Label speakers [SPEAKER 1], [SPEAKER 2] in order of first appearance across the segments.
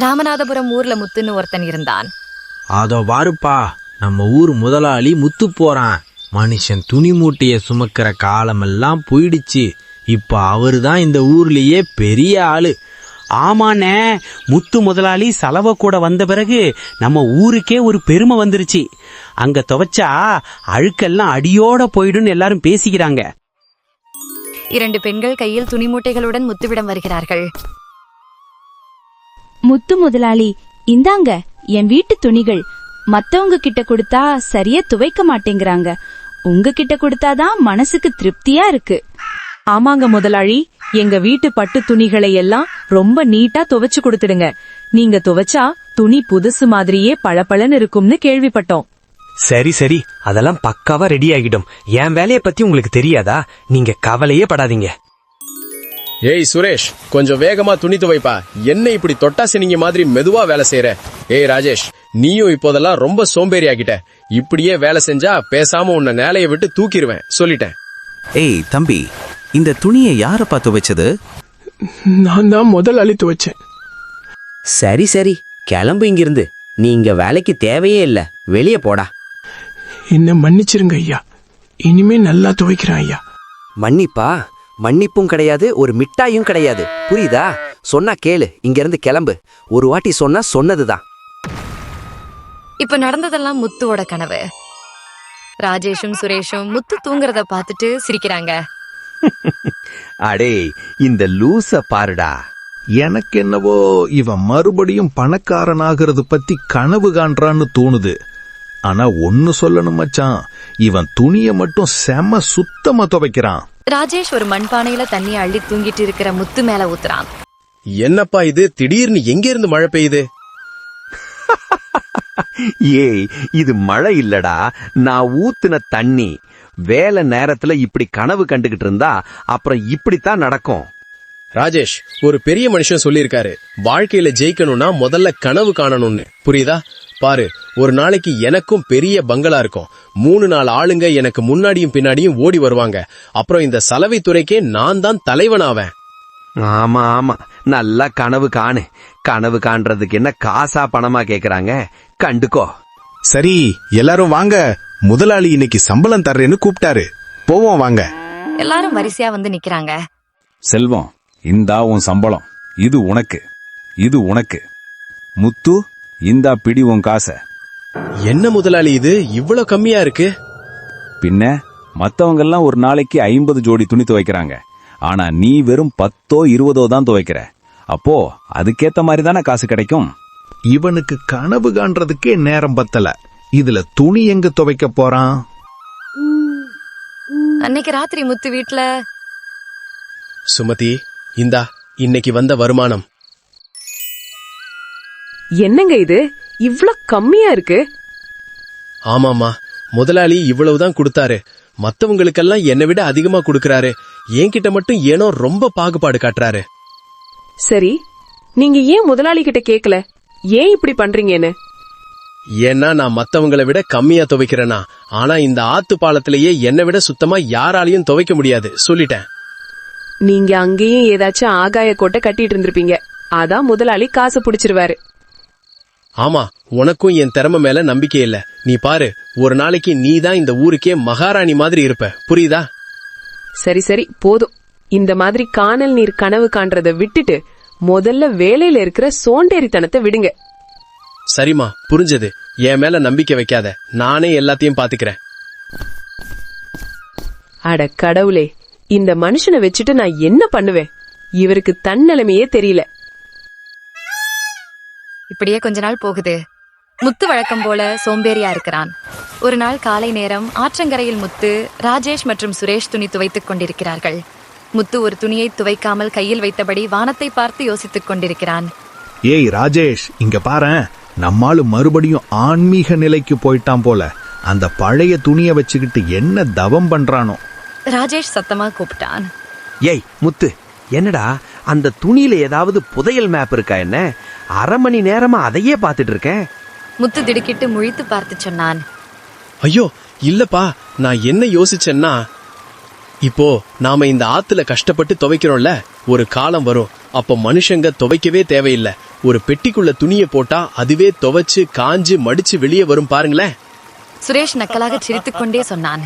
[SPEAKER 1] ராமநாதபுரம் ஊர்ல முத்துன்னு ஒருத்தன் இருந்தான்.
[SPEAKER 2] அதோ பாருப்பா, நம்ம ஊர் முதலாளி முத்து போறான். மனுஷன் துணி மூட்டைய சுமக்கிற காலமெல்லாம் போயிடுச்சு. இப்ப அவருதான் இந்த ஊர்லயே பெரிய ஆளு.
[SPEAKER 3] ஆமாண்ணே, முத்து முதலாளி சலவை கூட வந்த பிறகு நம்ம ஊருக்கே ஒரு பெருமை வந்துருச்சு. அங்க துவைச்சா அழுக்கெல்லாம் அடியோட போயிடும் எல்லாரும் பேசிக்கிறாங்க.
[SPEAKER 1] 2 பெண்கள் கையில் துணி மூட்டைகளுடன் முத்துவிடம் வருகிறார்கள்.
[SPEAKER 4] முத்து முதலாளி, இந்தாங்க என் வீட்டு துணிகள். மத்தவங்க கிட்ட கொடுத்தா சரியா துவைக்க மாட்டேங்கிறாங்க. உங்ககிட்ட கொடுத்தாதான் மனசுக்கு திருப்தியா இருக்கு.
[SPEAKER 5] ஆமாங்க முதலாளி, எங்க வீட்டு பட்டு துணிகளை எல்லாம் ரொம்ப நீட்டா துவைச்சு கொடுத்துடுங்க. நீங்க துவைச்சா துணி புதுசு மாதிரியே பளபளன்னு இருக்கும்னு கேள்விப்பட்டோம்.
[SPEAKER 6] சரி சரி, அதெல்லாம் பக்காவா ரெடி ஆகிடும். என் வேலைய பத்தி உங்களுக்கு தெரியாதா? நீங்க கவலையே படாதீங்க.
[SPEAKER 7] ஏய் சுரேஷ், கொஞ்சம் வேகமா துணி துவைப்பா. என்ன இப்படி தொட்டாசி நீங்க மாதிரி மெதுவா வேலை செய்யற? ஏய் ராஜேஷ், நீயும் இப்போதெல்லாம் ரொம்ப சோம்பேறி ஆகிட்ட. இப்படியே வேலை செஞ்சா பேசாம உன்னை வேலையை விட்டு தூக்கிடுவேன், சொல்லிட்டேன்.
[SPEAKER 8] ஏய் தம்பி, இந்த துணியை யாரப்பா துவைச்சது?
[SPEAKER 9] நான் தான் முதலாளி துவைச்சேன்.
[SPEAKER 10] சரி சரி, கிளம்பு இங்கிருந்து. நீங்க வேலைக்கு தேவையே இல்ல, வெளியே போடா.
[SPEAKER 9] என்ன மன்னிச்சிருங்க ஐயா, இனிமே நல்லா துவைக்கிறேன் ஐயா.
[SPEAKER 10] மன்னிப்பா? மன்னிப்பும் கிடையாது, ஒரு மிட்டாயும் கிடையாது, புரியுதா? சொன்னா கேளு, இங்க இருந்து கிளம்பு. ஒரு வாட்டி சொன்னா சொன்னதுதான்.
[SPEAKER 1] இப்ப நடந்ததெல்லாம் முத்துவோட கனவு. ராஜேஷும் சுரேஷும் முத்து தூங்குறத பார்த்துட்டு சிரிக்கிறாங்க.
[SPEAKER 8] அடே, இந்த லூச பாருடா.
[SPEAKER 11] எனக்கு என்னவோ இவன் மறுபடியும் பணக்காரனாகிறது பத்தி கனவு காண்றான்னு தோணுது. ஆனா ஒன்னு சொல்லணும் மச்சான், இவன் துணிய மட்டும் செம சுத்தமா துவைக்கிறான்.
[SPEAKER 1] ராஜேஷ் ஒரு மண்பானையில தண்ணி அள்ளி தூங்கிட்டு இருக்கிற முத்து மேல ஊத்துறான்.
[SPEAKER 7] என்னப்பா இது, திடீர்னு எங்க இருந்து மழை பெய்யுது?
[SPEAKER 8] ஏய், இது மழை இல்லடா, நான் ஊத்துன தண்ணி. வேலை நேரத்துல இப்படி கனவு கண்டுகிட்டு இருந்தா அப்புறம் இப்படித்தான் நடக்கும்.
[SPEAKER 7] ராஜேஷ், ஒரு பெரிய மனுஷன் சொல்லியிருக்காரு, வாழ்க்கையில ஜெயிக்கணும்னா முதல்ல கனவு காணணும்னு. புரியுதா? பாரு, ஒரு நாளைக்கு எனக்கும் பெரிய பங்களா இருக்கும். 3-4 ஆளுங்க எனக்கு முன்னாடியும் பின்னாடியும் ஓடி வருவாங்க. அப்புறம் இந்த சலவை துறைக்கே நான் தான் தலைவனாவேன்.
[SPEAKER 8] ஆமா ஆமா, நல்லா கனவு காணு. கனவு காண்றதுக்கு என்ன காசா பணமா கேக்குறாங்க? கண்டுக்கோ.
[SPEAKER 11] சரி, எல்லாரும் வாங்க, முதலாளி இன்னைக்கு சம்பளம் தர்றேன்னு கூப்பிட்டாரு, போவோம் வாங்க.
[SPEAKER 1] எல்லாரும் வரிசையா வந்து நிக்கிறாங்க.
[SPEAKER 12] செல்வம், இந்தா உன் சம்பளம். இது உனக்கு, இது உனக்கு. முத்து, இந்தா பிடி உன் காசை.
[SPEAKER 7] என்ன முதலாளி இது இவ்வளவு கம்மியா இருக்கு?
[SPEAKER 12] பின்ன மத்தவங்கெல்லாம் ஒரு நாளைக்கு 50 ஜோடி துணி துவைக்கிறாங்க. ஆனா நீ வெறும் 10-20 தான் துவைக்கிற. அப்போ அதுக்கேத்த மாதிரி தானே காசு கிடைக்கும்.
[SPEAKER 11] இவனுக்கு கனவு காண்றதுக்கே நேரம் பத்தல, இதுல துணி எங்க துவைக்க போறான்?
[SPEAKER 1] அன்னைக்கு ராத்திரி முத்து வீட்ல.
[SPEAKER 7] சுமதி, இந்தா இன்னைக்கு வந்த வருமானம்.
[SPEAKER 5] என்னங்க இது இவ்ளோ கம்மியா இருக்கு?
[SPEAKER 7] ஆமாமா, முதலாளி இவ்வளவுதான் கொடுத்தாரு. மத்தவங்களுக்கெல்லாம் என்னை விட அதிகமா கொடுக்கறாரு. என்கிட்ட மட்டும் ஏனோ ரொம்ப பாகுபாடு காட்டுறாரு.
[SPEAKER 5] சரி, நீங்க ஏன் முதலாளி கிட்ட கேக்கல ஏன் இப்படி பண்றீங்கன்னு?
[SPEAKER 7] ஏன்னா நான் மத்தவங்களை விட கம்மியா துவைக்கிறேனா. ஆனா இந்த ஆத்து பாலத்திலேயே என்னை விட சுத்தமா யாராலையும் துவைக்க முடியாது, சொல்லிட்டேன்.
[SPEAKER 5] நீங்க அங்கேயும் ஏதாச்சும் ஆகாய கோட்டை கட்டிட்டு இருந்திருப்பீங்க. அதான் முதலாளி காசு புடிச்சிருவாரு.
[SPEAKER 7] ஆமா, உனக்கும் என் திறமை மேல நம்பிக்கை இல்ல. நீ பாரு, ஒரு நாளைக்கு நீ தான் இந்த ஊருக்கே மகாராணி மாதிரி இருப்ப, புரியுதா?
[SPEAKER 5] சரி சரி, போதும். இந்த மாதிரி காணல் நீர் கனவு காண்றத விட்டுட்டு முதல்ல வேலையில இருக்கிற சோண்டேறித்தனத்தை விடுங்க.
[SPEAKER 7] சரிமா, புரிஞ்சது. என் மேல நம்பிக்கை வைக்காத, நானே எல்லாத்தையும் பாத்துக்கிறேன்.
[SPEAKER 5] அட கடவுளே, இந்த மனுஷனை வச்சுட்டு நான் என்ன பண்ணுவேன்? இவருக்கு தன்னலைமையே தெரியல.
[SPEAKER 1] இப்படியே கொஞ்ச நாள் போகுது. முத்து வழக்கம் போல சோம்பேறியா இருக்கிறான். ஒரு நாள் காலை நேரம் ஆற்றங்கரையில் முத்து, ராஜேஷ் மற்றும் சுரேஷ் துணி துவைத்துக் கொண்டிருக்கிறார்கள். முத்து ஒரு துணியை துவைக்காமல் கையில் வைத்தபடி வானத்தை பார்த்து யோசித்துக் கொண்டிருக்கிறான்.
[SPEAKER 11] ஏய் ராஜேஷ், இங்க பாரேன், நம்மாலு மறுபடியும் ஆன்மீக நிலைக்கு போயிட்டான் போல. அந்த பழைய துணிய வச்சுக்கிட்டு என்ன தவம் பண்றானோ.
[SPEAKER 1] ராஜேஷ் சத்தமா கூப்பிட்டான்.
[SPEAKER 10] ஏய் முத்து, என்னடா அந்த துணியில ஏதாவது புதையல் மேப் இருக்கா? என்ன 1/2 மணி நேரமா அதையே பாத்துட்டு இருக்கேன்.
[SPEAKER 1] முத்து திடுக்கிட்டு முழித்து பார்த்து சொன்னான்.
[SPEAKER 7] ஐயோ இல்லப்பா, நான் என்ன யோசிச்சேன்னா, இப்போ நாம இந்த ஆத்துல கஷ்டப்பட்டு துவைக்கிறோம்ல, ஒரு காலம் வரும் அப்ப மனுஷங்க துவைக்கவே தேவையில்லை. ஒரு பெட்டிக்குள்ள துணியை போட்டா அதுவே துவைச்சு காஞ்சு மடிச்சு வெளியே வரும் பாருங்களேன்.
[SPEAKER 1] சுரேஷ் நக்கலாக சிரித்துக்கொண்டே சொன்னான்.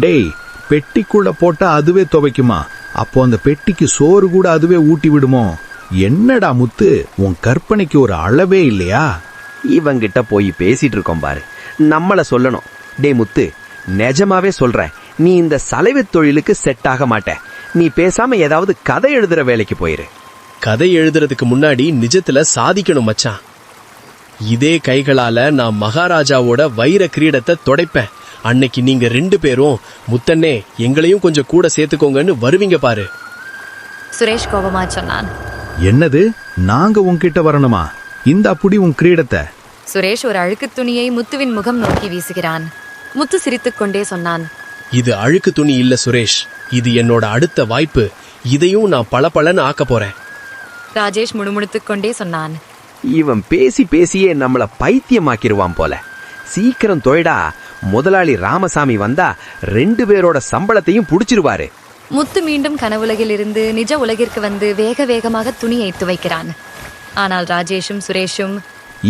[SPEAKER 11] டேய், பெட்டிக்குள்ள போட்டா அதுவே துவைக்குமா? அப்போ அந்த பெட்டிக்கு சோறு கூட அதுவே ஊட்டி விடுமோ? என்னடா முத்து, உன் கற்பனைக்கு ஒரு அளவே இல்லையா?
[SPEAKER 8] இவங்கிட்ட போய் பேசிட்டு இருக்கோம் பாரு, நம்மள சொல்லணும். டே முத்து, நிஜமாவே சொல்றேன், நீ இந்த சலைவு தொழிலுக்கு செட் ஆக மாட்ட. நீ பேசாம ஏதாவது கதை எழுதுற வேலைக்கு போயிரு.
[SPEAKER 7] கதை எழுதுறதுக்கு முன்னாடி நிஜத்துல சாதிக்கணும் மச்சான். இதே கைகளால நான் மகாராஜாவோட வைர கிரீடத்தை தொடைப்பேன். அன்னைக்கு நீங்க 2 பேரும் முத்தண்ணே எங்களையும் கொஞ்சம் கூட சேர்த்துக்கோங்கன்னு வருவீங்க பாரு.
[SPEAKER 1] சுரேஷ் கோபமா சொன்னான்.
[SPEAKER 11] என்னது, நாங்க உன்கிட்ட வரணுமா? இந்த அப்படி உன் கிரீடத்தை.
[SPEAKER 1] சுரேஷ் ஒரு அழுக்கு துணியை முத்துவின் முகம் நோக்கி வீசுகிறான். முத்து சிரித்துக்கொண்டே சொன்னான்.
[SPEAKER 7] இது அழுக்கு துணி இல்ல சுரேஷ், இது என்னோட அடுத்த வாய்ப்பு. இதையும் நான் பளபளன்னு ஆக்க போறேன்.
[SPEAKER 1] ராஜேஷ் முணுமுணுத்துக் கொண்டே சொன்னான்.
[SPEAKER 8] இவன் பேசி பேசியே நம்மள பைத்தியமாக்கிருவான் போல. சீக்கிரம் தொய்டா, முதலாளி ராமசாமி வந்தா 2 பேரோட சம்பளத்தையும் புடிச்சிருவாரு.
[SPEAKER 1] முத்து மீண்டும் கனவுலகில் இருந்து நிஜ உலகிற்கு வந்து வேக வேகமாக துணியை துவைக்கிறான். ஆனால் ராஜேஷும் சுரேஷும்,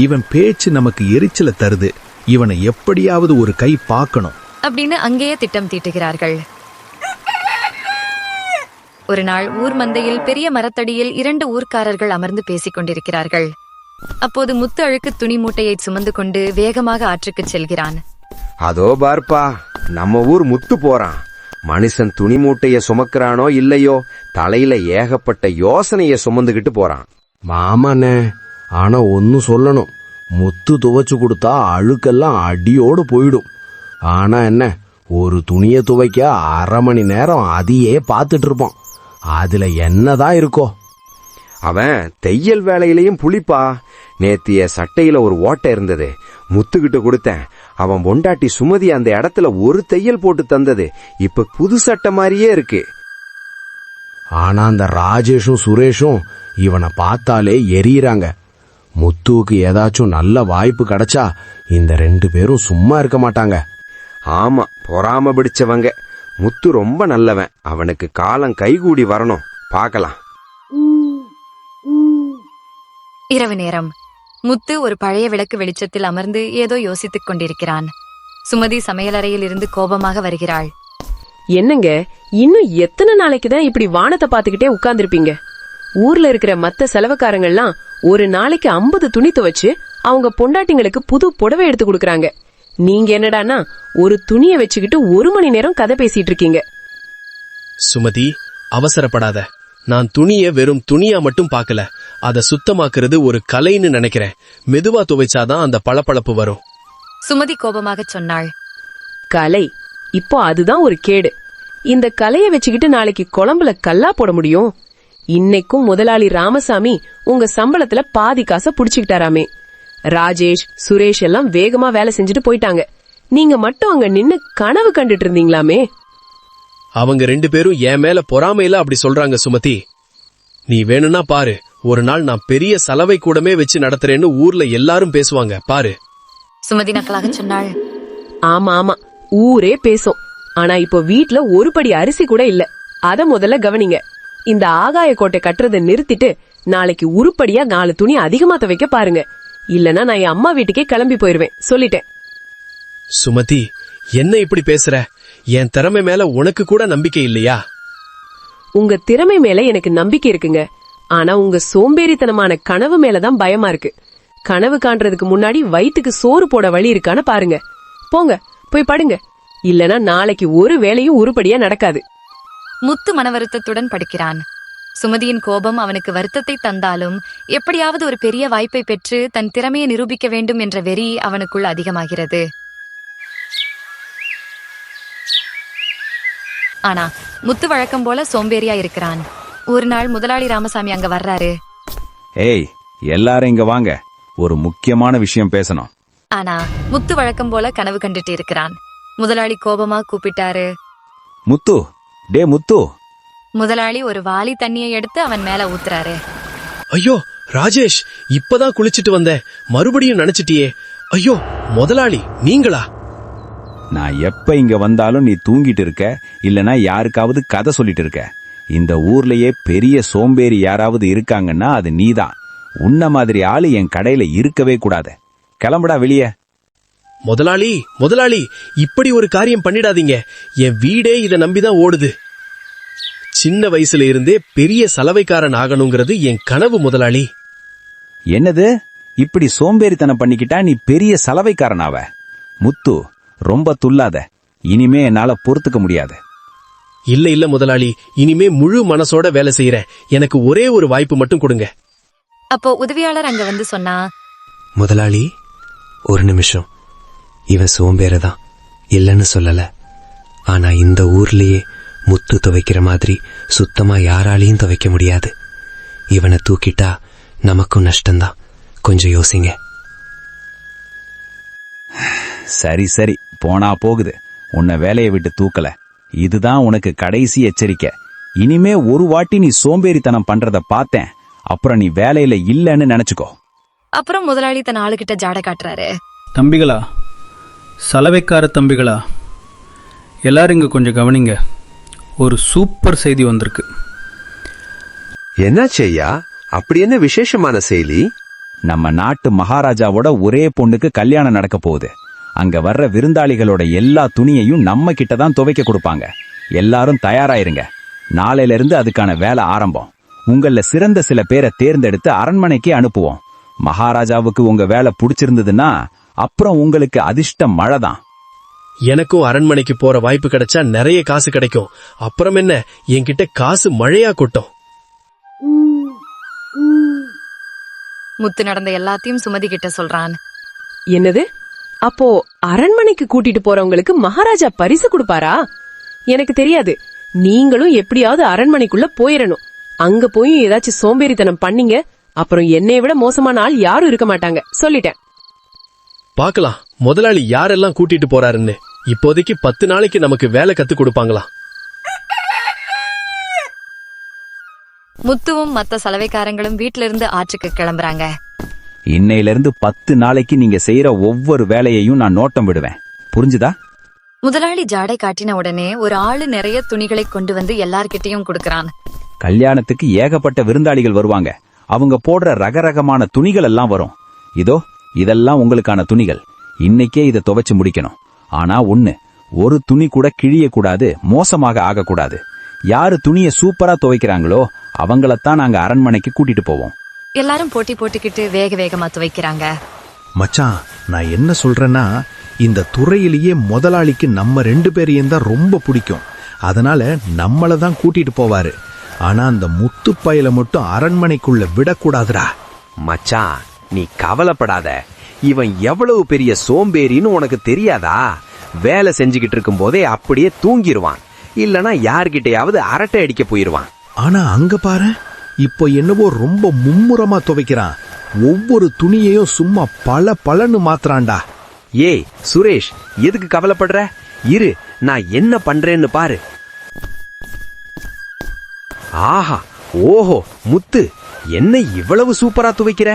[SPEAKER 11] இவன் பேச்சு நமக்கு எரிச்சல தருது, இவனை எப்படியாவது ஒரு கை பார்க்கணும்
[SPEAKER 1] அப்படின்னு அங்கேயே திட்டம் தீட்டுகிறார்கள். ஒரு நாள் ஊர் மந்தையில் பெரிய மரத்தடியில் 2 ஊர்க்காரர்கள் அமர்ந்து பேசிக் கொண்டிருக்கிறார்கள். அப்போது முத்து அழுக்கு துணி மூட்டையை சுமந்து கொண்டு வேகமாக ஆற்றுக்கு செல்கிறான்.
[SPEAKER 8] அதோ பார்ப்பா, நம்ம ஊர் முத்து போறான். மனுஷன் துணி மூட்டைய சுமக்கிறானோ இல்லையோ, தலையில ஏகப்பட்ட யோசனைய சுமந்துகிட்டு போறான்.
[SPEAKER 2] மாமாண்ணே, ஆனா ஒன்னு சொல்லணும், முத்து துவைச்சு கொடுத்தா அழுக்கெல்லாம் அடியோடு போயிடும். ஆனா என்ன, ஒரு துணியை துவைக்க 1/2 மணி நேரம் அதையே பார்த்துட்டு இருப்போம். அதுல என்னதான் இருக்கோ?
[SPEAKER 8] அவன் தையல் வேலையிலையும் புளிப்பா. நேத்திய சட்டையில ஒரு ஓட்டை இருந்தது, முத்துக்கிட்ட கொடுத்தேன். அவன் பொண்டாட்டி சுமதி அந்த இடத்துல ஒரு தையல் போட்டு தந்தது. இப்ப புது சட்டை மாதிரியே இருக்கு.
[SPEAKER 2] ஆனா அந்த ராஜேஷும் சுரேஷும் இவனை பார்த்தாலே எரியறாங்க. முத்துவுக்கு ஏதாச்சும் நல்ல வாய்ப்பு கிடைச்சா இந்த 2 பேரும் சும்மா இருக்க மாட்டாங்க.
[SPEAKER 8] ஆமா, பொறாம பிடிச்சவங்க. முத்து ரொம்ப நல்லவன், அவனுக்கு காலம் கைகூடி வரணும். பார்க்கலாம்.
[SPEAKER 1] இரவு நேரம். முத்து ஒரு பழைய விளக்கு வெளிச்சத்தில் அமர்ந்து ஏதோ யோசித்துக் கொண்டிருக்கிறான். சுமதி சமையலறையில் இருந்து கோபமாக வருகிறாள்.
[SPEAKER 5] என்னங்க, இன்னும் எத்தனை நாளைக்கு தான் இப்படி வானத்தை பாத்துக்கிட்டே உட்கார்ந்திருப்பீங்க? ஊர்ல இருக்கிற மத்த செலவுக்காரங்கள்லாம் ஒரு நாளைக்கு 50 துணி துவைச்சு அவங்க பொண்டாட்டிங்களுக்கு புது புடவை எடுத்து கொடுக்கறாங்க. நீங்க என்னடானா ஒரு துணியை வச்சுக்கிட்டு 1 மணி நேரம் கதை பேசிட்டு இருக்கீங்க.
[SPEAKER 7] சுமதி, அவசரப்படாத. நான் துணிய வெறும் துணியா மட்டும் பார்க்கல, அதை சுத்தமாக்குறது ஒரு கலைன்னு நினைக்கிறேன். மெதுவா துவைச்சாதான் அந்த பளபளப்பு வரும்.
[SPEAKER 1] சுமதி கோபமாக சொன்னாள்.
[SPEAKER 5] கலை? இப்போ அதுதான் ஒரு கேடு. இந்த கலையை வச்சுக்கிட்டு நாளைக்கு குழம்புல கல்லா போட முடியும்? இன்னைக்கும் முதலாளி ராமசாமி உங்க சம்பளத்துல பாதி காசை புடிச்சுக்கிட்டாராமே. ராஜேஷ், சுரேஷ் எல்லாம் வேகமா வேலை செஞ்சுட்டு போயிட்டாங்க. நீங்க மட்டும் அங்க நின்னு கனவு கண்டுட்டு இருந்தீங்களாமே.
[SPEAKER 7] அவங்க 2 பேரும் என் மேல பொறாமையில அப்படி சொல்றாங்க சுமதி. நீ வேணும்னா பாரு, ஒரு நாள் நான் பெரிய சலவை கூடமே வச்சு நடத்துறேன்னு ஊர்ல எல்லாரும் பேசுவாங்க பாரு.
[SPEAKER 1] சுமதி நக்கலாக சொன்னாள்.
[SPEAKER 5] ஆமா ஆமா, ஊரே பேசும். ஆனா இப்போ வீட்ல ஒரு படி அரிசி கூட இல்ல. அத முதல்ல கவனிங்க. இந்த ஆகாய கோட்டை கட்டுறதை நிறுத்திட்டு நாளைக்கு உருப்படியா 4 துணி அதிகமா துவைக்க பாருங்க. இல்லனா நான் என் அம்மா வீட்டுக்கே கிளம்பி போயிருவேன், சொல்லிட்டேன்.
[SPEAKER 7] சுமதி, என்ன இப்படி பேசுற? என் திறமை மேல உனக்கு கூட நம்பிக்கை இல்லையா?
[SPEAKER 5] உங்க திறமை மேல எனக்கு நம்பிக்கை இருக்குங்க. ஆனா உங்க சோம்பேறித்தனமான கனவு மேலதான் பயமா இருக்கு. கனவு காண்றதுக்கு முன்னாடி வயிற்றுக்கு சோறு போட வழி இருக்கான்னு பாருங்க. போங்க, போய் படுங்க. இல்லனா நாளைக்கு ஒரு வேலையும் உருப்படியா நடக்காது.
[SPEAKER 1] முத்து மன வருத்தத்துடன் படுக்கிறான். சுமதியின் கோபம் அவனுக்கு வருத்தத்தை தந்தாலும் எப்படியாவது ஒரு பெரிய வாய்ப்பை பெற்று தன் திறமையை நிரூபிக்க வேண்டும் என்ற வெறி அவனுக்குள் அதிகமாகிறது. ஆனா முத்து வழக்கம் போல சோம்பேறியா இருக்கிறான். ஒரு நாள் முதலாளி ராமசாமி அங்க வர்றாரு.
[SPEAKER 12] ஏய், எல்லாரும் இங்க வாங்க, ஒரு முக்கியமான விஷயம் பேசணும்.
[SPEAKER 1] ஆனா முத்து வழக்கம் போல கனவு கண்டுட்டு இருக்கிறான். முதலாளி கோபமா கூப்பிட்டாரு.
[SPEAKER 12] முத்து, டே முத்து.
[SPEAKER 1] முதலாளி ஒரு வாளி தண்ணியை எடுத்து அவன் மேல ஊத்துறாரு.
[SPEAKER 7] ஐயோ ராஜேஷ், இப்பதான் குளிச்சிட்டு வந்தேன், மறுபடியும் நினைச்சிட்டியே. ஐயோ முதலாளி, நீங்களா?
[SPEAKER 12] நான் எப்ப இங்க வந்தாலும் நீ தூங்கிட்டு இருக்க, இல்லனா யாருக்காவது கதை சொல்லிட்டு இருக்க. இந்த ஊர்லயே பெரிய சோம்பேறி யாராவது இருக்காங்கன்னா அது நீதான். உன்ன மாதிரி ஆளு என் கடையில இருக்கவே கூடாது. கிளம்புடா வெளியே.
[SPEAKER 7] முதலாளி முதலாளி, இப்படி ஒரு காரியம் பண்ணிடாதீங்க. என் வீடே இத நம்பிதான் ஓடுது. சின்ன வயசுல இருந்தே பெரிய சலவைக்காரன் ஆகணுங்கிறது என் கனவு முதலாளி.
[SPEAKER 12] என்னது, இப்படி சோம்பேறித்தனம் பண்ணிக்கிட்டா நீ பெரிய சலவைக்காரனாவ? முத்து, ரொம்ப துள்ளாத. இனிமே என்னால பொறுத்துக்க முடியாது.
[SPEAKER 7] இல்ல முதலாளி, இனிமே முழு மனசோட வேலை செய்யறேன். எனக்கு ஒரே ஒரு வாய்ப்பு மட்டும் கொடுங்க.
[SPEAKER 1] அப்போ உதவியாளர் அங்க வந்து சொன்னா,
[SPEAKER 6] முதலாளி, ஒரு நிமிஷம். இவன் சோம்பேறதான், இல்லன்னு சொல்லல. ஆனா இந்த ஊர்லயே முத்து துவைக்கிற மாதிரி சுத்தமா யாராலையும் துவைக்க முடியாது. இவனை தூக்கிட்டா நமக்கும் நஷ்டம்தான். கொஞ்சம் யோசிங்க.
[SPEAKER 12] சரி சரி, போனா போகுது. உன்னை வேலையை விட்டு தூக்கல. இதுதான் உனக்கு கடைசி எச்சரிக்கை. இனிமே ஒரு வாட்டி நீ சோம்பேறித்தனம் பண்றத பார்த்தேன், அப்புறம் நீ வேலையில இல்லன்னு நினைச்சுக்கோ.
[SPEAKER 1] அப்புறம் முதலாளி தன் ஆளுகிட்ட ஜாட காட்டுறாரு.
[SPEAKER 13] தம்பிகளா, சலவைக்கார தம்பிகளா, எல்லாரும் இங்க கொஞ்சம் கவனிங்க. ஒரு சூப்பர் செய்தி வந்திருக்கு.
[SPEAKER 8] என்னாச்சு ஐயா? அப்படி என்ன விசேஷமான செய்தி?
[SPEAKER 12] நம்ம நாட்டு மகாராஜாவோட ஒரே பொண்ணுக்கு கல்யாணம் நடக்க போகுது. அங்க வர்ற விருந்தாளிகளோட எல்லா துணியையும் நம்ம கிட்ட தான் துவைக்க கொடுப்பாங்க. எல்லாரும் தயாராயிருங்க. நாளையில இருந்து அதுக்கான வேலை ஆரம்பம். உங்கள சிறந்த சில பேரை தேர்ந்தெடுத்து அரண்மனைக்கு அனுப்புவோம். மகாராஜாவுக்கு உங்க வேலை பிடிச்சிருந்ததுன்னா அப்புறம் உங்களுக்கு அதிர்ஷ்டம் மழைதான்.
[SPEAKER 7] எனக்கும் அரண்மனைக்கு போற வாய்ப்பு கிடைச்சா நிறைய காசு கிடைக்கும். அப்புறம் என்ன, என்கிட்ட காசு மழையா கொட்டும்.
[SPEAKER 1] முத்து நடந்த எல்லாத்தையும் சுமதி கிட்ட சொல்றான்.
[SPEAKER 5] என்னது? அப்போ அரண்மனைக்கு கூட்டிட்டு போறவங்களுக்கு மகாராஜா பரிசு கொடுப்பாரா? எனக்கு தெரியாது. நீங்களும் எப்படியாவது அரண்மனைக்குள்ள போயிடணும். அங்க போய் ஏதாச்சும் சோம்பேறித்தனம் பண்ணீங்க, அப்புறம் என்னைய விட மோசமான ஆள் யாரும் இருக்க மாட்டாங்க. சொல்லிட்டேன்.
[SPEAKER 7] பாக்கலாம் முதலாளி யாரெல்லாம் கூட்டிட்டு போறாருன்னு. இப்போதைக்கு 10 நாளைக்கு நமக்கு வேலை கத்து கொடுப்பாங்களா?
[SPEAKER 1] முத்துவும் மத்த சலவைக்காரங்களும் வீட்ல இருந்து ஆற்றுக்கு கிளம்புறாங்க.
[SPEAKER 12] இன்னையிலிருந்து 10 நாளைக்கு நீங்க செய்யற ஒவ்வொரு வேலையையும் நான் நோட்டம் விடுவேன். புரிஞ்சுதா?
[SPEAKER 1] முதலாளி ஜாடை காட்டின உடனே ஒரு ஆளு நிறைய துணிகளை கொண்டு வந்து எல்லார்கிட்டையும் கொடுக்கறான்.
[SPEAKER 12] கல்யாணத்துக்கு ஏகப்பட்ட விருந்தாளிகள் வருவாங்க. அவங்க போடுற ரகரகமான துணிகள் எல்லாம் வரும். இதோ இதெல்லாம் உங்களுக்கான துணிகள். இன்னைக்கே இதை துவைச்சு முடிக்கணும். ஆனா ஒரு துணி கூட கிழிய கூடாது, மோசமாக ஆகக்கூடாது. யாரு துணியை சூப்பரா துவைக்கிறாங்களோ அவங்களத்தான் நாங்க அரண்மனைக்கு கூட்டிட்டு போவோம்.
[SPEAKER 1] எல்லாரும் போட்டி போட்டுக்கிட்டு வேக வேகமா துவைக்கிறாங்க.
[SPEAKER 11] மச்சான், நான் என்ன சொல்றேன்னா, இந்த துறையிலேயே முதலாளிக்கு நம்ம 2 பேரையும் தான் ரொம்ப பிடிக்கும். அதனால நம்மள தான் கூட்டிட்டு போவாரு. ஆனா அந்த முத்துப்பையில மட்டும் அரண்மனைக்குள்ள விடக்கூடாதுடா.
[SPEAKER 8] மச்சான், நீ கவலைப்படாத. இவன் எவ்வளவு பெரிய சோம்பேறின்னு உனக்கு தெரியாதா? வேலை செஞ்சுக்கிட்டு இருக்கும் போதே அப்படியே தூங்கிடுவான். இல்லனா யார்கிட்டயாவது அரட்டை அடிக்க போயிருவான்.
[SPEAKER 11] ஆனா அங்க பாரு, இப்போ என்னவோ ரொம்ப மும்முரமா துவைக்கிறான். ஒவ்வொரு துணியையும் சும்மா பலன்னு மாத்துறான்டா.
[SPEAKER 8] ஏய் சுரேஷ், எதுக்கு கவலைப்படுற? இரு, நான் என்ன பண்றேன்னு பாரு. ஆஹா, ஓஹோ, முத்து, என்ன இவ்வளவு சூப்பரா துவைக்கிற?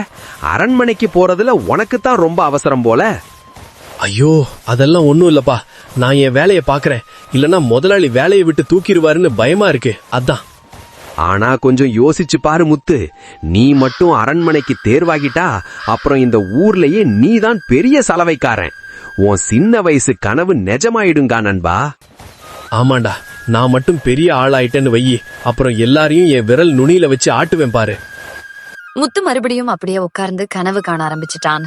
[SPEAKER 8] அரண்மனைக்கு போறதுல உனக்கு தான் ரொம்ப அவசரம் போல.
[SPEAKER 7] ஐயோ, அதெல்லாம் ஒண்ணும் இல்லப்பா. நான் என் வேலையை பாக்குறேன். இல்லனா முதலாளி வேலையை விட்டு தூக்கிடுவாருன்னு பயமா இருக்கு, அதான்.
[SPEAKER 8] ஆனா கொஞ்சம் யோசிச்சு பாரு முத்து. நீ மட்டும் அரண்மனைக்கு தேர்வாகிட்டா அப்புறம் இந்த ஊர்லயே நீதான் பெரிய சலவைக்காரன். உன் சின்ன வயசு கனவு நிஜமாயிடுங்கா நண்பா.
[SPEAKER 7] ஆமாண்டா, நான் மட்டும் பெரிய ஆளாயிட்டேன்னு வையி, அப்புறம் எல்லாரையும் என் விரல் நுனியில வச்சு ஆட்டுவேன் பாரு.
[SPEAKER 1] முத்து மறுபடியும் அப்படியே உட்கார்ந்து கனவு காண ஆரம்பிச்சிட்டான்.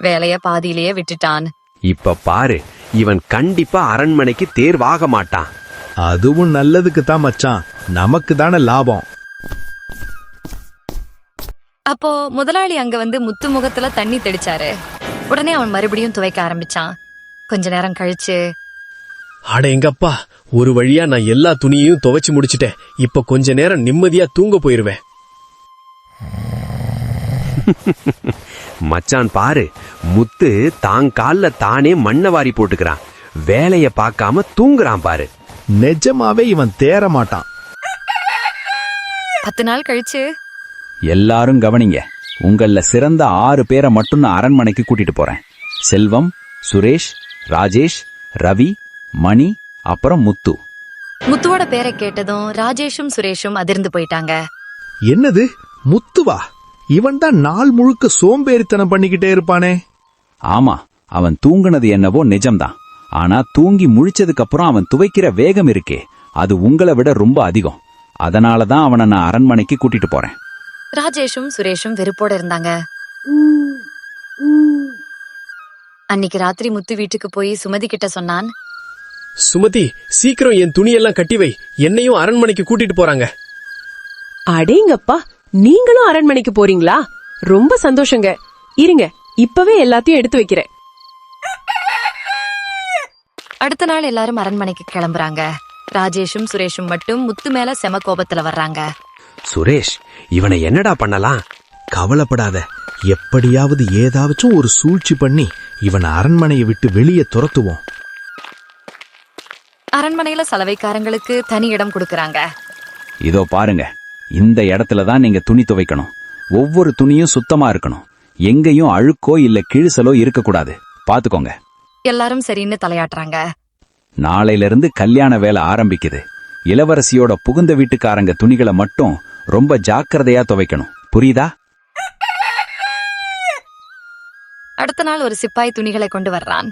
[SPEAKER 1] வேலைய பாதியிலேயே விட்டுட்டான்.
[SPEAKER 8] இப்ப பாரு, இவன் கண்டிப்பா அரண்மனைக்கு தேர்வாக மாட்டான்.
[SPEAKER 11] அதுவும் நல்லதுக்கு தான் மச்சான், நமக்கு தானே லாபம்.
[SPEAKER 1] அப்போ முதலாளி அங்க வந்து முத்து முகத்துல தண்ணி தெளிச்சாரு. உடனே அவன் மறுபடியும் துவைக்க ஆரம்பிச்சான். கொஞ்ச நேரம் கழிச்சு,
[SPEAKER 7] அட எங்கப்பா, ஒரு வழியா நான் எல்லா துணியையும் துவைச்சு முடிச்சிட்டேன். இப்ப கொஞ்ச நேரம் நிம்மதியா தூங்க போயிருவேன்.
[SPEAKER 8] மச்சான் பாரு, முத்து தான் கால்ல தானே மண்ணை வாரி போட்டுக்கிறான். வேலைய பார்க்காம தூங்குறான் பாரு.
[SPEAKER 11] நிஜமாவே இவன் தேற மாட்டான்.
[SPEAKER 1] 10 நாள் கழிச்சு,
[SPEAKER 12] எல்லாரும் கவனிங்க. உங்கள சிறந்த 6 பேரை மட்டும் நான் அரண்மனைக்கு கூட்டிட்டு போறேன். செல்வம், சுரேஷ், ராஜேஷ், ரவி, மணி, அப்புறம் முத்து.
[SPEAKER 1] முத்துவோட பேரை கேட்டதும் ராஜேஷும் சுரேஷும் அதிர்ந்து போயிட்டாங்க.
[SPEAKER 11] என்னது முத்துவா? இவன் தான் நாள் முழுக்க சோம்பேறித்தனம் பண்ணிக்கிட்டே இருப்பானே.
[SPEAKER 12] ஆமா, அவன் தூங்குனது என்னவோ நிஜம்தான். ஆனா தூங்கி முழிச்சதுக்கு அப்புறம் அவன் துவைக்கிற வேகம் இருக்கே, அது உங்களை விட ரொம்ப அதிகம். அதனாலதான் அவனை நான் அரண்மனைக்கு கூட்டிட்டு போறேன்.
[SPEAKER 1] ராஜேஷும் சுரேஷும் வெறுப்போட இருந்தாங்க. அன்னைக்கு ராத்திரி முத்து வீட்டுக்கு போய் சுமதி கிட்ட சொன்னான்,
[SPEAKER 7] சுமதி, சீக்கிரம் என் துணியெல்லாம் கட்டி வை, என்னையும் அரண்மனைக்கு கூட்டிட்டு போறாங்க.
[SPEAKER 5] அடேங்கப்பா, நீங்களும் அரண்மனைக்கு போறீங்களா? ரொம்ப சந்தோஷங்க. இருங்க, இப்பவே எல்லாத்தையும் எடுத்து வைக்கிறேன்.
[SPEAKER 1] அடுத்த நாள் எல்லாரும் அரண்மனைக்கு கிளம்புறாங்க. ராஜேஷும் சுரேஷும் மட்டும் முத்து மேல செம கோபத்துல வர்றாங்க.
[SPEAKER 6] சுரேஷ், இவனை என்னடா பண்ணலாம்?
[SPEAKER 11] கவலைப்படாத, எப்படியாவது ஏதாச்சும் ஒரு சூழ்ச்சி பண்ணி இவன் அரண்மனையை விட்டு வெளியே துரத்துவோம்.
[SPEAKER 1] அரண்மனையில சலவைக்காரங்களுக்கு தனி இடம் கொடுக்கறாங்க.
[SPEAKER 12] இதோ பாருங்க, இந்த இடத்துல தான் நீங்க துணி துவைக்கணும். ஒவ்வொரு துணியும் சுத்தமா இருக்கணும். எங்கேயும் அழுக்கோ இல்ல கிழிசலோ இருக்கக்கூடாது. பாத்துக்கோங்க.
[SPEAKER 1] எல்லாரும் சரின்னு தலையாட்டுறாங்க.
[SPEAKER 12] நாளையில இருந்து கல்யாண வேலை ஆரம்பிக்குது. இளவரசியோட புகுந்த வீட்டுக்காரங்க துணிகளை மட்டும் ரொம்ப ஜாக்கிரதையா துவைக்கணும். புரியுதா?
[SPEAKER 1] அடுத்த நாள் ஒரு சிப்பாய் துணிகளை கொண்டு வர்றான்.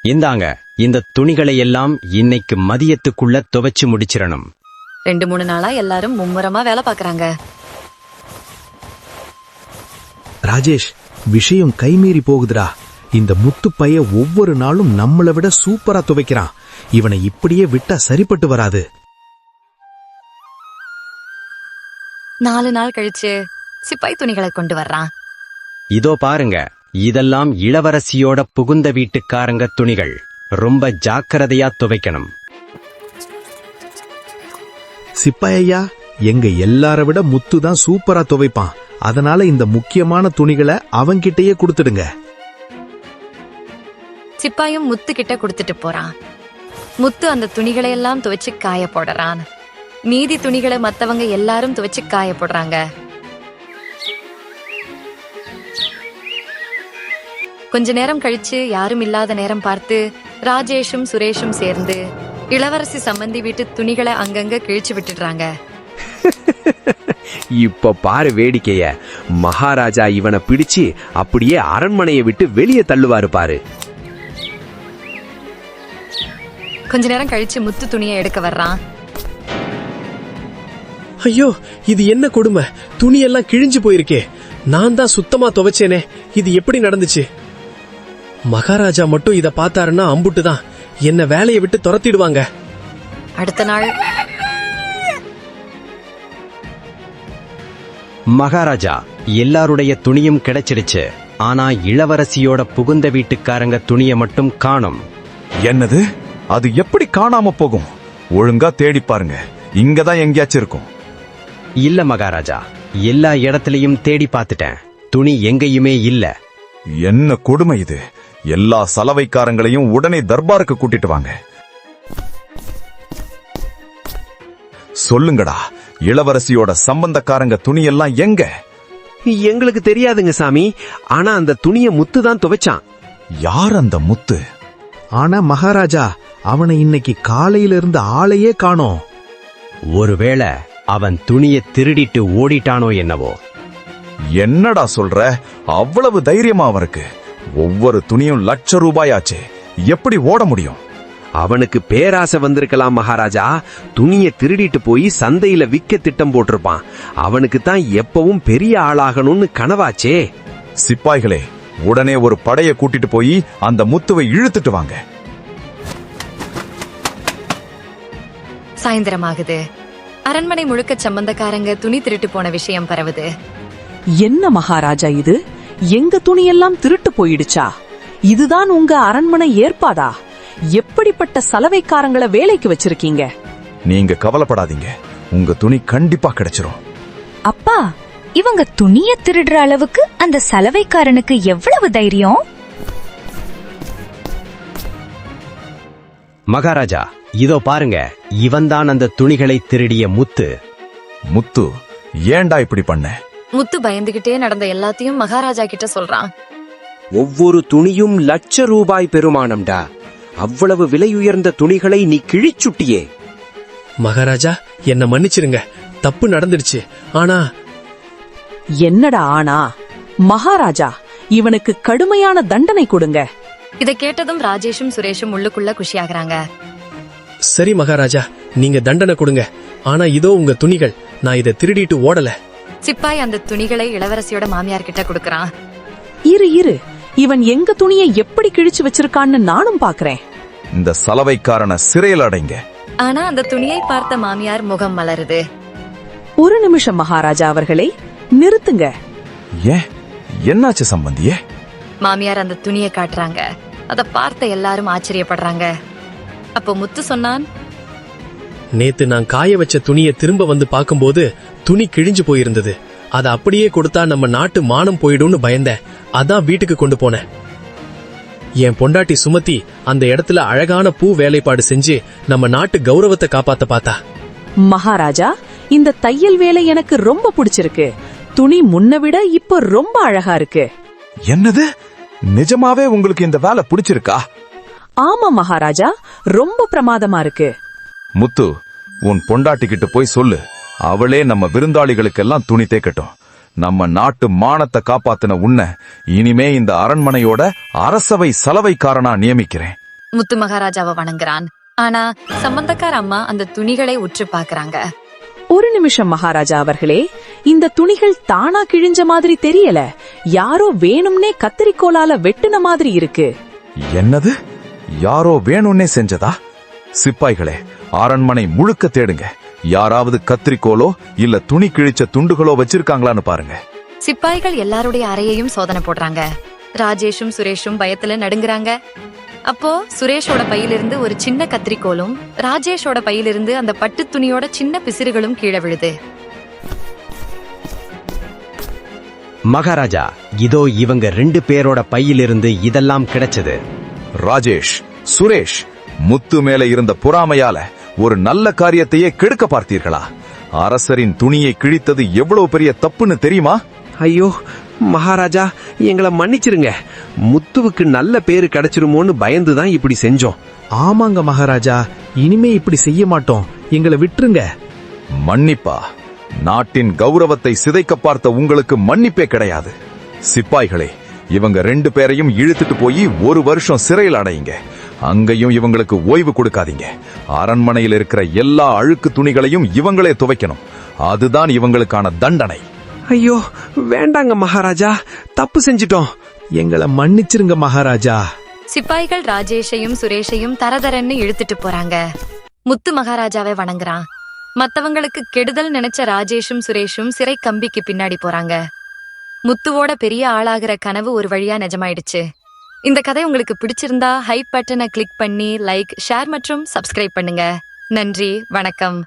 [SPEAKER 6] இந்தாங்க, இந்த துணிகளை எல்லாம் இன்னைக்கு மதியத்துக்குள்ள துவைச்சு முடிச்சிடணும்.
[SPEAKER 1] 2-3 நாளா எல்லாரும் மும்முரமா வேலை பாக்குறாங்க.
[SPEAKER 11] ராஜேஷ், விஷயம் கைமீறி போகுதுடா. இந்த முத்து பைய ஒவ்வொரு நாளும் நம்மளை விட சூப்பரா துவைக்கிறான். இவனை இப்படியே விட்டா சரிப்பட்டு வராது.
[SPEAKER 1] 4 நாள் கழிச்சு சிப்பாய் துணிகளை கொண்டு வர்றான்.
[SPEAKER 6] இதோ பாருங்க, இதெல்லாம் இளவரசியோட புகுந்த வீட்டுக்காரங்க துணிகள். ரொம்ப ஜாக்கிரதையா துவைக்கணும்.
[SPEAKER 11] சிப்பாயா, எங்க எல்லார விட முத்து தான் சூப்பரா துவைப்பான். அதனால இந்த முக்கியமான துணிகளை அவன்கிட்டயே கொடுத்துடுங்க.
[SPEAKER 1] சிப்பாயும் முத்து கிட்ட கொடுத்துட்டு போறான். முத்து அந்த துணிகளை எல்லாம் துவைச்சு காய போடுறான். மீதி துணிகளை மத்தவங்க எல்லாரும் துவைச்சு காய போடுறாங்க. கொஞ்ச நேரம் கழிச்சு யாரும் இல்லாத நேரம் பார்த்து ராஜேஷும் சுரேஷும் சேர்ந்து இளவரசி சம்பந்தி வீட்டு துணிகளை அங்கங்க கிழிச்சு விட்டுடுறாங்க.
[SPEAKER 8] இப்ப பாரு வேடிக்கைய. மகாராஜா இவனை பிடிச்சு அப்படியே அரண்மனையை விட்டு வெளியே தள்ளுவாரு பாரு.
[SPEAKER 1] கொஞ்ச நேரம் கழிச்சு முத்து துணியை எடுக்க வர்றான்.
[SPEAKER 7] ஐயோ, இது என்ன கொடுமை! துணியெல்லாம் கிழிஞ்சு போயிருக்கே. நான் தான் சுத்தமா துவைச்சேனே, இது எப்படி நடந்துச்சு? மகாராஜா மட்டும் இத பார்த்தாருன்னா அம்புட்டுதான், என்ன வேலையை விட்டு துரத்திடுவாங்க.
[SPEAKER 1] அடுத்த நாள்
[SPEAKER 6] மகாராஜா, எல்லாருடைய துணியும் கிடைச்சிடுச்சு. ஆனா இளவரசியோட புகுந்த வீட்டுக்காரங்க துணியை மட்டும் காணோம்.
[SPEAKER 14] என்னது? அது எப்படி காணாம போகும்? ஒழுங்கா தேடி பாருங்க, இங்கதான் எங்கேயாச்சும் இருக்கும்.
[SPEAKER 6] இல்ல மகாராஜா, எல்லா இடத்துலயும் தேடி பார்த்துட்டேன். துணி எங்கேயுமே இல்ல.
[SPEAKER 14] என்ன கொடுமை இது! எல்லா சலவைக்காரங்களையும் உடனே தர்பாருக்கு கூட்டிட்டு வாங்க. சொல்லுங்கடா, இளவரசியோட சம்பந்தக்காரங்க துணியெல்லாம் எங்க?
[SPEAKER 8] எங்களுக்கு தெரியாதுங்க சாமி. ஆனா அந்த துணியை முத்து தான் துவைச்சான்.
[SPEAKER 14] யார் அந்த முத்து?
[SPEAKER 11] ஆனா மகாராஜா, அவனை இன்னைக்கு காலையில இருந்து ஆளையே காணோம்.
[SPEAKER 6] ஒருவேளை அவன் துணியை திருடிட்டு ஓடிட்டானோ என்னவோ.
[SPEAKER 14] என்னடா சொல்ற? அவ்வளவு தைரியமா அவருக்கு? ஒவ்வொரு துணியும் ₹1,00,000 ஆச்சே, எப்படி ஓட முடியும்?
[SPEAKER 8] அவனுக்கு பேராசை வந்திருக்கலாம் மகாராஜா. துணியை திருடிட்டு போய் சந்தையில விற்க திட்டம் போட்டிருப்பான். அவனுக்கு தான் எப்பவும் பெரிய ஆளாகணும்னு கனவாச்சே.
[SPEAKER 14] சிப்பாய்களே, உடனே ஒரு படைய கூட்டிட்டு போய் அந்த முத்துவை இழுத்துட்டு வாங்க.
[SPEAKER 1] சாயந்தரமாகுது. அரண்மனை முழுக்க சம்பந்தக்காரங்க துணி திருட்டு போன விஷயம் பரவுது.
[SPEAKER 15] என்ன மகாராஜா இது? எங்க துணியெல்லாம் திருட்டு போயிடுச்சா? இதுதான் உங்க அரண்மனை ஏற்பாடா? எப்படிப்பட்ட சலவைக்காரங்களை வேலைக்கு வச்சிருக்கீங்க?
[SPEAKER 14] நீங்க கவலைப்படாதீங்க, உங்க துணி கண்டிப்பா கிடைச்சிரும்.
[SPEAKER 16] அப்பா, இவங்க துணிய திருடுற அளவுக்கு அந்த சலவைக்காரனுக்கு எவ்வளவு தைரியம்?
[SPEAKER 6] மகாராஜா, இதோ பாருங்க, இவன்தான் அந்த துணிகளை திருடிய முத்து.
[SPEAKER 14] முத்து, ஏண்டா இப்படி பண்ண?
[SPEAKER 1] முத்து பயந்துகிட்டே நடந்த எல்லாத்தையும் மகாராஜா கிட்ட சொல்றான்.
[SPEAKER 8] ஒவ்வொரு துணியும் ₹1,00,000 பெருமானம்டா.
[SPEAKER 6] அவ்வளவு விலையுயர்ந்த துணிகளை நீ கிழிச்சுட்டியே.
[SPEAKER 7] மகாராஜா, என்ன மன்னிச்சிருங்க, தப்பு நடந்துடுச்சு. ஆனா
[SPEAKER 15] என்னடா ஆனா? மகாராஜா, இவனுக்கு கடுமையான தண்டனை கொடுங்க.
[SPEAKER 1] இதை கேட்டதும் ராஜேஷும் சுரேஷும் உள்ளுக்குள்ள குஷியாகிறாங்க.
[SPEAKER 7] சரி மகாராஜா, நீங்க தண்டனை கொடுங்க. ஆனா இதோ உங்க துணிகள், நான் இதை திருடிட்டு ஓடல.
[SPEAKER 1] சிப்பாய் அந்த துணிகளை இளவரசியோட மாமியார் கிட்ட கொடுக்கறான்.
[SPEAKER 15] இரு, இவன் எங்க துணியை எப்படி கிழிச்சு வச்சிருக்கான்னு நானும் பாக்குறேன்.
[SPEAKER 14] இந்த சலவைக்காரனை சிறையில் அடைங்க.
[SPEAKER 1] ஆனா அந்த துணியை பார்த்த மாமியார் முகம் மலருது.
[SPEAKER 15] ஒரு நிமிஷம் மகாராஜா அவர்களே, நிறுத்துங்க.
[SPEAKER 14] ஏன், என்னாச்சு சம்பந்தியே?
[SPEAKER 1] மாமியார் அந்த துணியை காட்டுறாங்க. அத பார்த்த எல்லாரும் ஆச்சரியப்படுறாங்க. அப்போ முத்து சொன்னான்,
[SPEAKER 7] நேத்து நான் காய வச்ச துணியை திரும்ப வந்து பார்க்கும்போது துணி கிழிஞ்சு போயிருந்தது. அதை அப்படியே கொடுத்தா நம்ம நாட்டு மானம் போயிடும்னு பயந்தேன். அதான் வீட்டுக்கு கொண்டு போனேன். என் பொண்டாட்டி சுமதி அந்த இடத்துல அழகான பூ வேலைப்பாடு செஞ்சு நம்ம நாட்டு கௌரவத்தை காப்பாத்த பார்த்தா.
[SPEAKER 15] மகாராஜா, இந்த தையல் வேலை எனக்கு ரொம்ப பிடிச்சிருக்கு. துணி முன்ன விட இப்ப ரொம்ப அழகா இருக்கு.
[SPEAKER 14] என்னது, நிஜமாவே உங்களுக்கு இந்த வேலை பிடிச்சிருக்கா?
[SPEAKER 15] ஆமா மகாராஜா, ரொம்ப பிரமாதமா இருக்கு.
[SPEAKER 14] முத்து, உன் பொண்டாட்டி கிட்ட போய் சொல்லு, அவளே நம்ம விருந்தாளிகளுக்கெல்லாம் துணி தேக்கட்டும். நம்ம நாட்டு மானத்தை காப்பாத்தின உன்னை இனிமே இந்த அரண்மனையோட அரசவை சலவைக்காரனா நியமிக்கிறேன்.
[SPEAKER 1] முத்து மகாராஜாவை வணங்குறான். ஆனா சம்பந்தக்கார அம்மா அந்த துணிகளை உற்று பாக்குறாங்க.
[SPEAKER 15] ஒரு நிமிஷம் மகாராஜா அவர்களே, இந்த துணிகள் தானா கிழிஞ்ச மாதிரி தெரியல. யாரோ வேணும்னே கத்தரிக்கோலால வெட்டுன மாதிரி இருக்கு.
[SPEAKER 14] என்னது, யாரோ வேணும்னே செஞ்சதா? சிப்பாய்களே, அரண்மனை முழுக்க தேடுங்க. யாராவது கத்திரிக்கோலோ இல்ல துணி கிழிச்ச துண்டுகளோ வச்சிருக்காங்களான்னு பாருங்க.
[SPEAKER 1] சிப்பாய்கள் எல்லாருடைய அறையையும் சோதனை போடுறாங்க. ராஜேஷும் சுரேஷும் பயத்துல நடுங்குறாங்க. அப்போ சுரேஷோட பையிலிருந்து ஒரு சின்ன கத்திரிக்கோலும் ராஜேஷோட பையிலிருந்து அந்த பட்டு துணியோட சின்ன பிசிறுகளும் கீழே விழுது.
[SPEAKER 6] மகாராஜா, இதோ இவங்க 2 பேரோட பையிலிருந்து இதெல்லாம் கிடைச்சது.
[SPEAKER 14] ராஜேஷ், சுரேஷ், முத்து மேல இருந்த பொறாமையால ஒரு நல்ல காரியத்தையே கெடுக்க பார்த்தீர்களா? அரசரின் துணியை கிழித்தது எவ்வளவு பெரிய தப்புன்னு தெரியுமா?
[SPEAKER 10] ஐயோ மகாராஜா, எங்களை மன்னிச்சிருங்க. முத்துவுக்கு நல்ல பேரு கிடைச்சிருமோன்னு பயந்துதான் இப்படி செஞ்சோம்.
[SPEAKER 11] ஆமாங்க மகாராஜா, இனிமே இப்படி செய்ய மாட்டோம். எங்களை விட்டுருங்க.
[SPEAKER 14] மன்னிப்பா? நாட்டின் கௌரவத்தை சிதைக்க பார்த்த உங்களுக்கு மன்னிப்பே கிடையாது. சிப்பாய்களே, இவங்க 2 பேரையும் இழுத்துட்டு போய் 1 வருஷம் சிறையில் அடையுங்க. அங்கேயும் இவங்களுக்கு ஓய்வு கொடுக்காதீங்க. அரண்மனையில் இருக்கிற எல்லா அழுக்கு துணிகளையும் இவங்களே துவைக்கணும். அதுதான் இவங்களுக்கான தண்டனை.
[SPEAKER 10] ஐயோ வேண்டாங்க மகாராஜா, தப்பு செஞ்சிட்டோம்.
[SPEAKER 11] எங்களை மன்னிச்சிருங்க மகாராஜா.
[SPEAKER 1] சிப்பாய்கள் ராஜேஷையும் சுரேஷையும் தரதரன்னு இழுத்துட்டு போறாங்க. முத்து மகாராஜாவை வணங்குறான். மத்தவங்களுக்கு கெடுதல் நினைச்ச ராஜேஷும் சுரேஷும் சிறை கம்பிக்கு பின்னாடி போறாங்க. முத்துவோட பெரிய ஆளாகிற கனவு ஒரு வழியா நிஜமாயிடுச்சு. இந்த கதை உங்களுக்கு பிடிச்சிருந்தா ஹைப் பட்டனை கிளிக் பண்ணி லைக், ஷேர் மற்றும் சப்ஸ்கிரைப் பண்ணுங்க. நன்றி, வணக்கம்.